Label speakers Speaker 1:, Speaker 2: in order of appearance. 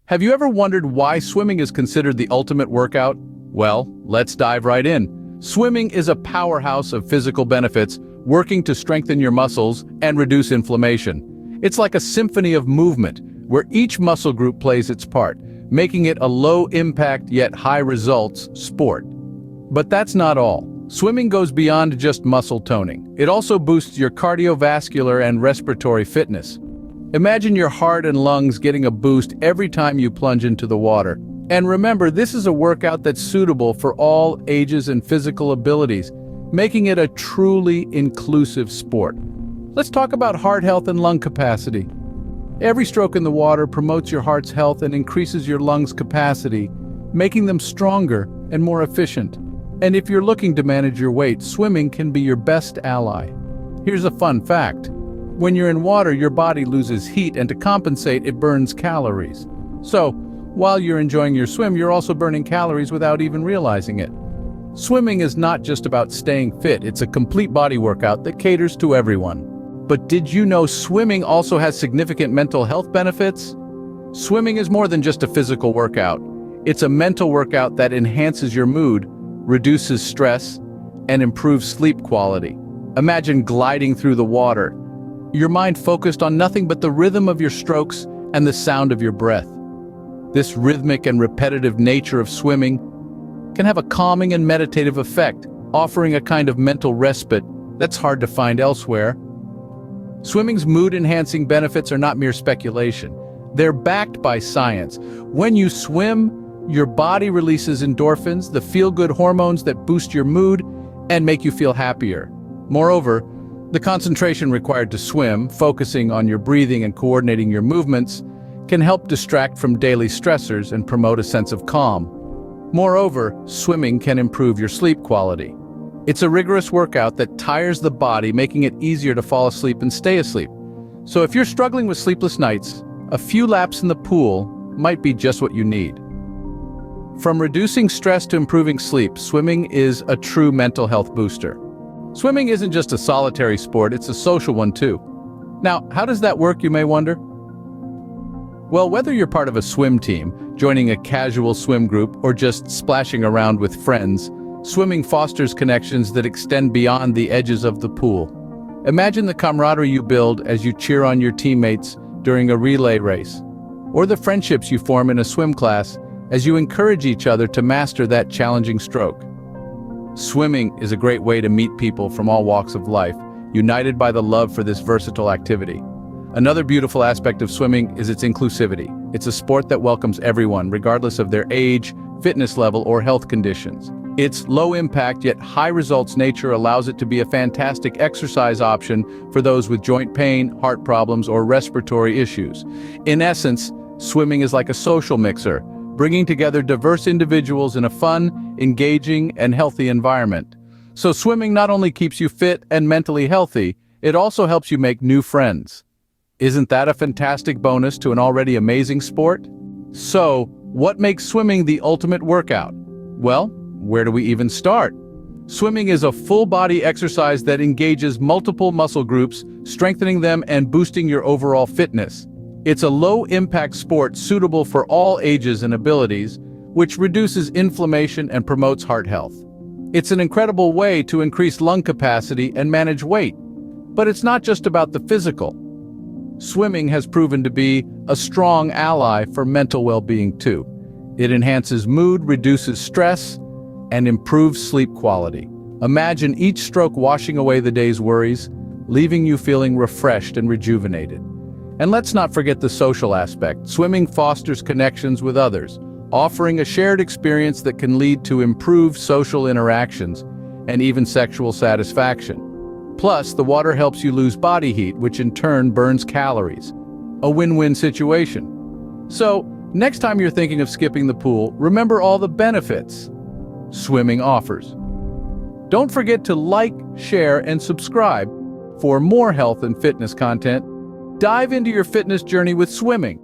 Speaker 1: Have you ever wondered why swimming is considered the ultimate workout? Well, let's dive right in. Swimming is a powerhouse of physical benefits, working to strengthen your muscles and reduce inflammation. It's like a symphony of movement, where each muscle group plays its part, making it a low-impact yet high-results sport. But that's not all. Swimming goes beyond just muscle toning. It also boosts your cardiovascular and respiratory fitness. Imagine your heart and lungs getting a boost every time you plunge into the water. And remember, this is a workout that's suitable for all ages and physical abilities, making it a truly inclusive sport. Let's talk about heart health and lung capacity. Every stroke in the water promotes your heart's health and increases your lungs' capacity, making them stronger and more efficient. And if you're looking to manage your weight, swimming can be your best ally. Here's a fun fact. When you're in water, your body loses heat, and to compensate, it burns calories. So, while you're enjoying your swim, you're also burning calories without even realizing it. Swimming is not just about staying fit, it's a complete body workout that caters to everyone. But did you know swimming also has significant mental health benefits? Swimming is more than just a physical workout. It's a mental workout that enhances your mood, reduces stress, and improves sleep quality. Imagine gliding through the water, your mind focused on nothing but the rhythm of your strokes and the sound of your breath. This rhythmic and repetitive nature of swimming can have a calming and meditative effect, offering a kind of mental respite that's hard to find elsewhere. Swimming's mood-enhancing benefits are not mere speculation. They're backed by science. When you swim, your body releases endorphins, the feel-good hormones that boost your mood and make you feel happier. Moreover, the concentration required to swim, focusing on your breathing and coordinating your movements, can help distract from daily stressors and promote a sense of calm. Moreover, swimming can improve your sleep quality. It's a rigorous workout that tires the body, making it easier to fall asleep and stay asleep. So if you're struggling with sleepless nights, a few laps in the pool might be just what you need. From reducing stress to improving sleep, swimming is a true mental health booster. Swimming isn't just a solitary sport, it's a social one too. Now, how does that work, you may wonder? Well, whether you're part of a swim team, joining a casual swim group, or just splashing around with friends, swimming fosters connections that extend beyond the edges of the pool. Imagine the camaraderie you build as you cheer on your teammates during a relay race, or the friendships you form in a swim class as you encourage each other to master that challenging stroke. Swimming is a great way to meet people from all walks of life, united by the love for this versatile activity. Another beautiful aspect of swimming is its inclusivity. It's a sport that welcomes everyone, regardless of their age, fitness level, or health conditions. Its low-impact yet high-results nature allows it to be a fantastic exercise option for those with joint pain, heart problems, or respiratory issues. In essence, swimming is like a social mixer, bringing together diverse individuals in a fun, engaging, and healthy environment. So swimming not only keeps you fit and mentally healthy, it also helps you make new friends. Isn't that a fantastic bonus to an already amazing sport? So, what makes swimming the ultimate workout? Well, where do we even start? Swimming is a full-body exercise that engages multiple muscle groups, strengthening them and boosting your overall fitness. It's a low-impact sport suitable for all ages and abilities, which reduces inflammation and promotes heart health. It's an incredible way to increase lung capacity and manage weight. But it's not just about the physical. Swimming has proven to be a strong ally for mental well-being too. It enhances mood, reduces stress, and improves sleep quality. Imagine each stroke washing away the day's worries, leaving you feeling refreshed and rejuvenated. And let's not forget the social aspect. Swimming fosters connections with others, offering a shared experience that can lead to improved social interactions and even sexual satisfaction. Plus, the water helps you lose body heat, which in turn burns calories. A win-win situation. So, next time you're thinking of skipping the pool, remember all the benefits swimming offers. Don't forget to like, share, and subscribe for more health and fitness content. Dive into your fitness journey with swimming.